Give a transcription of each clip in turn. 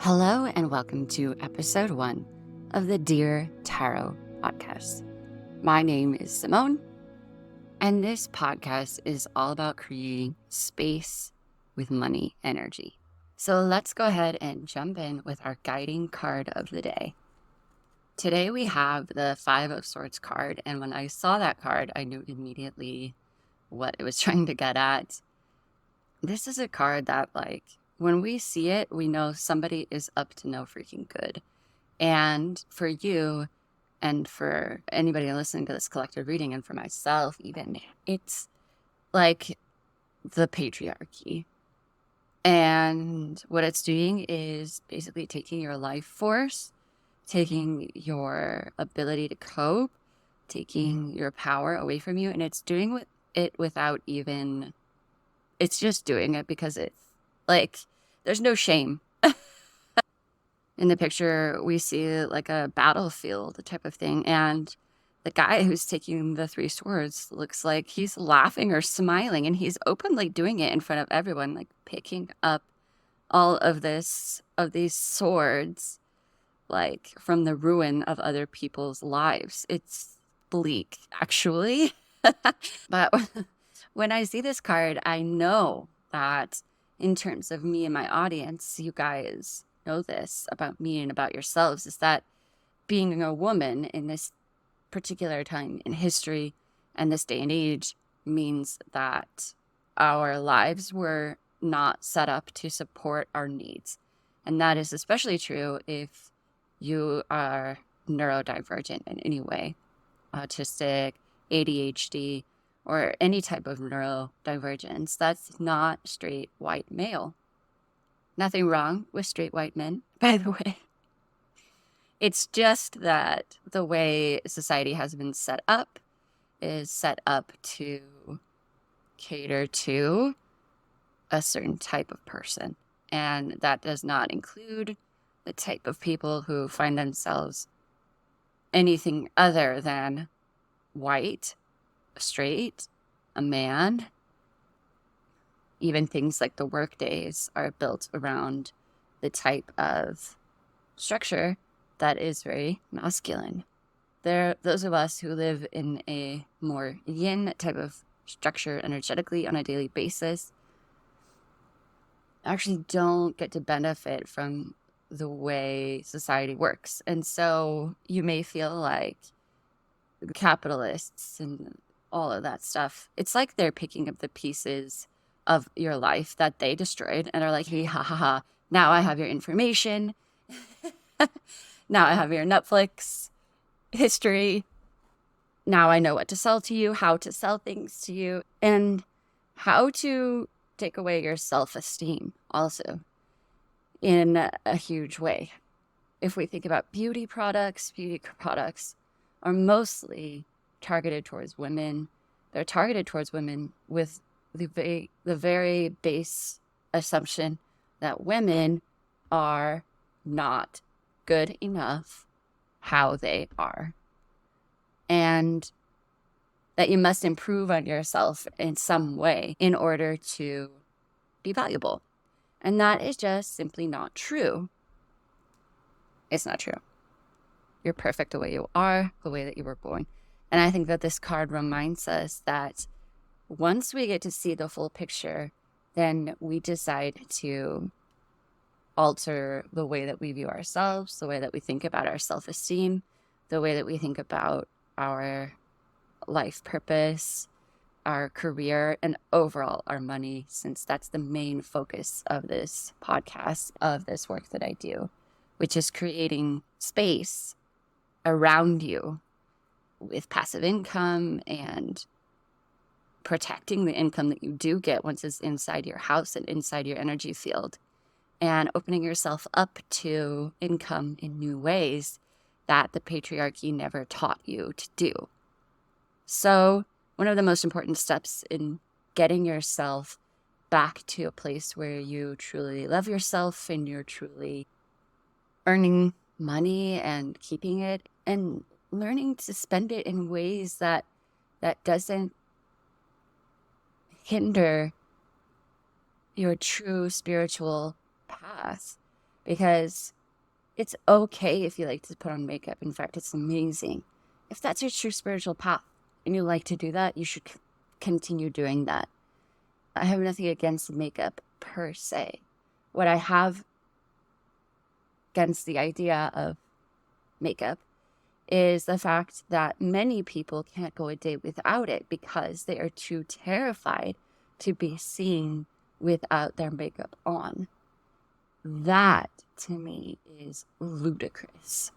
Hello and welcome to episode 1 of the Dear Tarot podcast. My name is Simone, and this podcast is all about creating space with money energy. So let's go ahead and jump in with our guiding card of the day. Today we have the 5 of Swords card, and when I saw that card, I knew immediately what it was trying to get at. This is a card that, when we see it, we know somebody is up to no freaking good. And for you, and for anybody listening to this collective reading, and for myself even, it's like the patriarchy. And what it's doing is basically taking your life force, taking your ability to cope, taking your power away from you, and it's doing it without even... It's just doing it because it's there's no shame. In the picture, we see like a battlefield type of thing. And the guy who's taking the 3 swords looks like he's laughing or smiling. And he's openly doing it in front of everyone, like picking up all of these swords, like from the ruin of other people's lives. It's bleak, actually. But when I see this card, I know that in terms of me and my audience, you guys know this about me and about yourselves, is that being a woman in this particular time in history and this day and age means that our lives were not set up to support our needs. And that is especially true if you are neurodivergent in any way, autistic, ADHD, or any type of neurodivergence. That's not straight white male. Nothing wrong with straight white men, by the way. It's just that the way society has been set up is set up to cater to a certain type of person. And that does not include the type of people who find themselves anything other than white, straight, a man. Even things like the work days are built around the type of structure that is very masculine. Those of us who live in a more yin type of structure energetically on a daily basis actually don't get to benefit from the way society works. And so you may feel like capitalists and all of that stuff, it's like they're picking up the pieces of your life that they destroyed and are like, hey, ha ha ha, now I have your information. Now I have your Netflix history. Now I know what to sell to you, how to sell things to you, and how to take away your self-esteem also in a huge way. If we think about beauty products are mostly targeted towards women. They're targeted towards women with the very base assumption that women are not good enough how they are, and that you must improve on yourself in some way in order to be valuable. And that is just simply not true. It's not true. You're perfect the way you are, the way that you were born. And I think that this card reminds us that once we get to see the full picture, then we decide to alter the way that we view ourselves, the way that we think about our self-esteem, the way that we think about our life purpose, our career, and overall our money, since that's the main focus of this podcast, of this work that I do, which is creating space around you with passive income and protecting the income that you do get once it's inside your house and inside your energy field, and opening yourself up to income in new ways that the patriarchy never taught you to do. So one of the most important steps in getting yourself back to a place where you truly love yourself and you're truly earning money and keeping it and learning to spend it in ways that doesn't hinder your true spiritual path because it's okay if you like to put on makeup. In fact, it's amazing. If that's your true spiritual path and you like to do that, you should continue doing that. I have nothing against makeup per se. What I have against the idea of makeup is the fact that many people can't go a day without it because they are too terrified to be seen without their makeup on. That, to me, is ludicrous,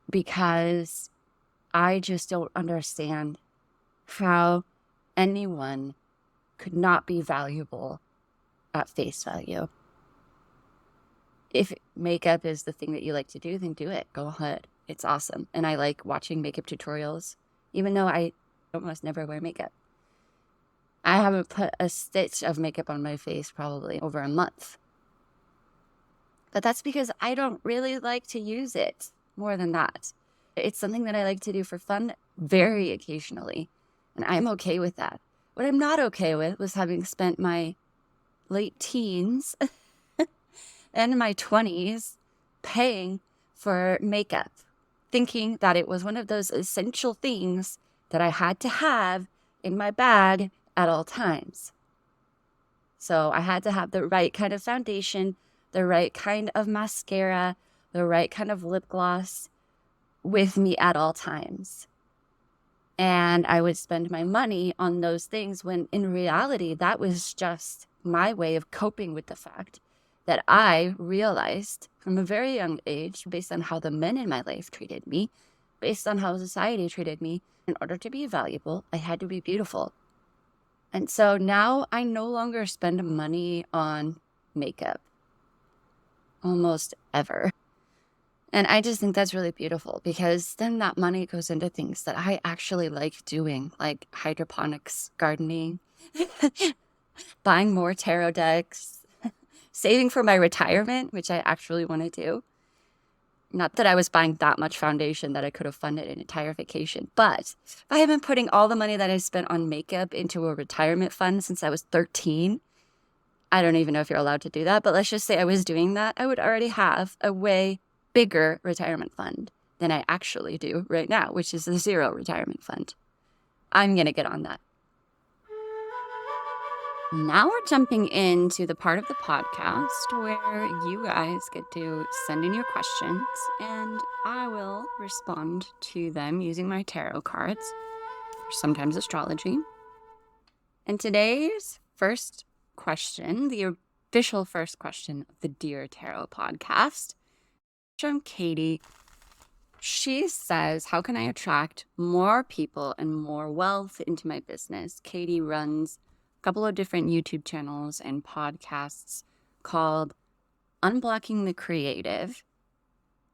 because I just don't understand how anyone could not be valuable at face value. If makeup is the thing that you like to do, then do it. Go ahead. It's awesome. And I like watching makeup tutorials, even though I almost never wear makeup. I haven't put a stitch of makeup on my face probably over a month. But that's because I don't really like to use it more than that. It's something that I like to do for fun very occasionally, and I'm okay with that. What I'm not okay with was having spent my late teens and my 20s paying for makeup, thinking that it was one of those essential things that I had to have in my bag at all times. So I had to have the right kind of foundation, the right kind of mascara, the right kind of lip gloss with me at all times. And I would spend my money on those things when in reality, that was just my way of coping with the fact that I realized from a very young age, based on how the men in my life treated me, based on how society treated me, in order to be valuable, I had to be beautiful. And so now I no longer spend money on makeup. Almost ever. And I just think that's really beautiful, because then that money goes into things that I actually like doing, like hydroponics gardening, buying more tarot decks, saving for my retirement, which I actually want to do. Not that I was buying that much foundation that I could have funded an entire vacation, but if I had been putting all the money that I spent on makeup into a retirement fund since I was 13, I don't even know if you're allowed to do that, but let's just say I was doing that, I would already have a way bigger retirement fund than I actually do right now, which is the zero retirement fund. I'm going to get on that. Now we're jumping into the part of the podcast where you guys get to send in your questions and I will respond to them using my tarot cards, or sometimes astrology. And today's first question, the official first question of the Dear Tarot podcast, from Katie. She says, how can I attract more people and more wealth into my business? Katie runs a couple of different YouTube channels and podcasts called Unblocking the Creative.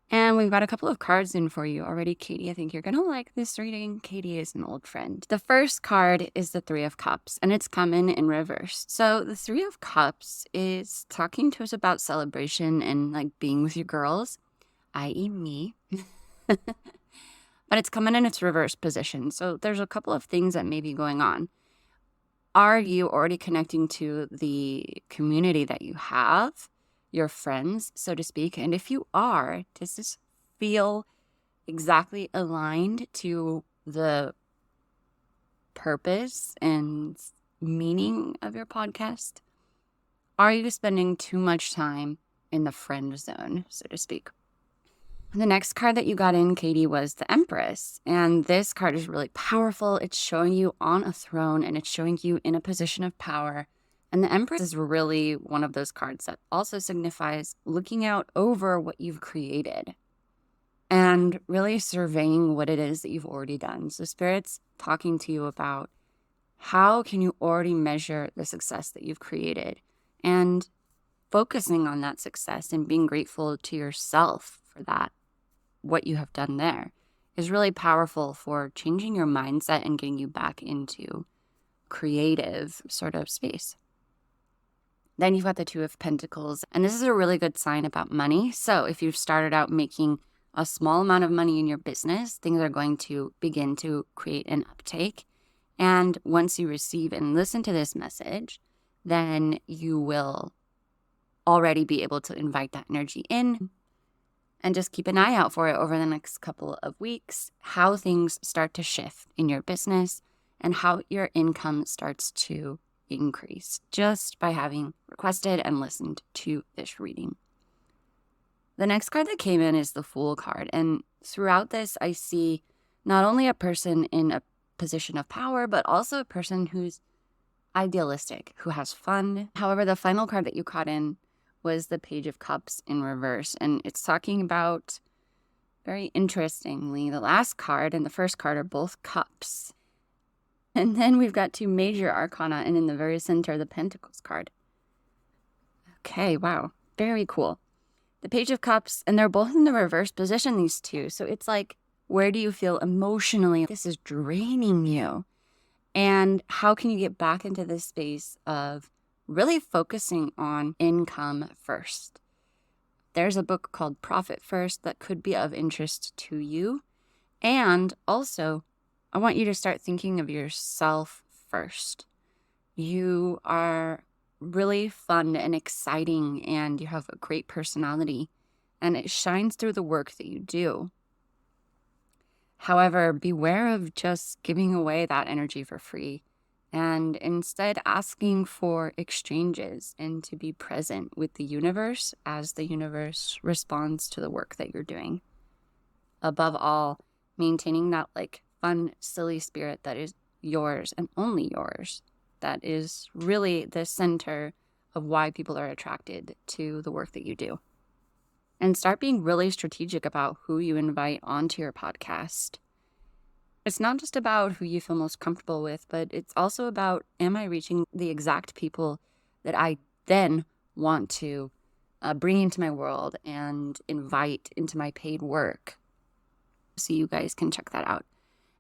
And we've got a couple of cards in for you already, Katie. I think you're going to like this reading. Katie is an old friend. The first card is the Three of Cups, and it's coming in reverse. So the Three of Cups is talking to us about celebration and like being with your girls, i.e. me. But it's coming in its reverse position. So there's a couple of things that may be going on. Are you already connecting to the community that you have, your friends, so to speak? And if you are, does this feel exactly aligned to the purpose and meaning of your podcast? Are you spending too much time in the friend zone, so to speak? The next card that you got in, Katie, was the Empress. And this card is really powerful. It's showing you on a throne and it's showing you in a position of power. And the Empress is really one of those cards that also signifies looking out over what you've created and really surveying what it is that you've already done. So Spirit's talking to you about how can you already measure the success that you've created, and focusing on that success and being grateful to yourself for that. What you have done there is really powerful for changing your mindset and getting you back into creative sort of space. Then you've got the Two of Pentacles, and this is a really good sign about money. So if you've started out making a small amount of money in your business, things are going to begin to create an uptake. And once you receive and listen to this message, then you will already be able to invite that energy in. And just keep an eye out for it over the next couple of weeks, how things start to shift in your business and how your income starts to increase just by having requested and listened to this reading. The next card that came in is the Fool card. And throughout this, I see not only a person in a position of power, but also a person who's idealistic, who has fun. However, the final card that you caught in was the Page of Cups in reverse. And it's talking about, very interestingly, the last card and the first card are both cups. And then we've got 2 major arcana, and in the very center, the Pentacles card. Okay, wow. Very cool. The Page of Cups, and they're both in the reverse position, these two. So it's like, where do you feel emotionally this is draining you? And how can you get back into this space of really focusing on income first? There's a book called Profit First that could be of interest to you. And also, I want you to start thinking of yourself first. You are really fun and exciting, and you have a great personality, and it shines through the work that you do. However, beware of just giving away that energy for free, and instead asking for exchanges and to be present with the universe as the universe responds to the work that you're doing. Above all, maintaining that fun, silly spirit that is yours and only yours. That is really the center of why people are attracted to the work that you do. And start being really strategic about who you invite onto your podcast. It's not just about who you feel most comfortable with, but it's also about, am I reaching the exact people that I then want to bring into my world and invite into my paid work? So you guys can check that out.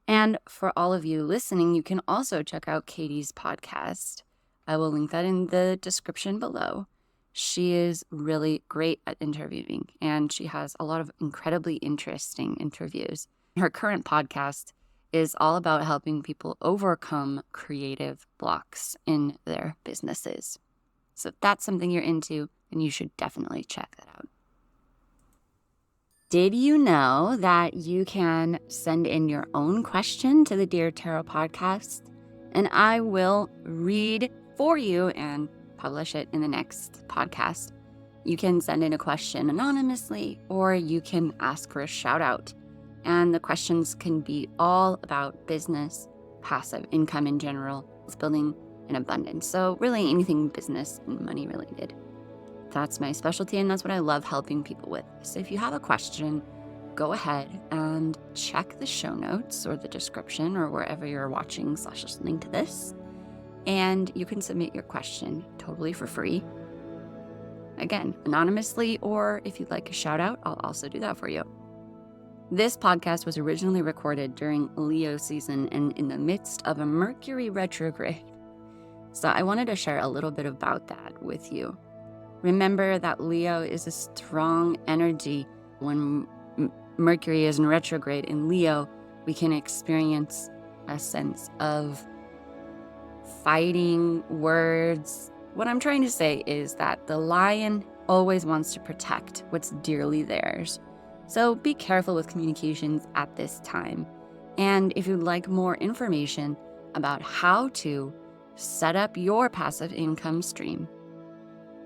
And for all of you listening, you can also check out Katie's podcast. I will link that in the description below. She is really great at interviewing, and she has a lot of incredibly interesting interviews. Her current podcast is all about helping people overcome creative blocks in their businesses. So if that's something you're into, then you should definitely check that out. Did you know that you can send in your own question to the Dear Tarot podcast, and I will read for you and publish it in the next podcast? You can send in a question anonymously, or you can ask for a shout out. And the questions can be all about business, passive income in general, building an abundance. So really anything business and money related. That's my specialty, and that's what I love helping people with. So if you have a question, go ahead and check the show notes or the description or wherever you're watching / listening to this. And you can submit your question totally for free. Again, anonymously, or if you'd like a shout out, I'll also do that for you. This podcast was originally recorded during Leo season and in the midst of a Mercury retrograde. So I wanted to share a little bit about that with you. Remember that Leo is a strong energy. When Mercury is in retrograde in Leo, we can experience a sense of fighting words. What I'm trying to say is that the lion always wants to protect what's dearly theirs. So be careful with communications at this time. And if you'd like more information about how to set up your passive income stream,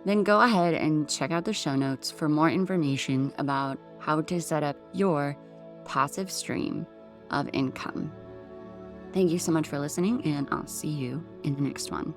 then go ahead and check out the show notes for more information about how to set up your passive stream of income. Thank you so much for listening, and I'll see you in the next one.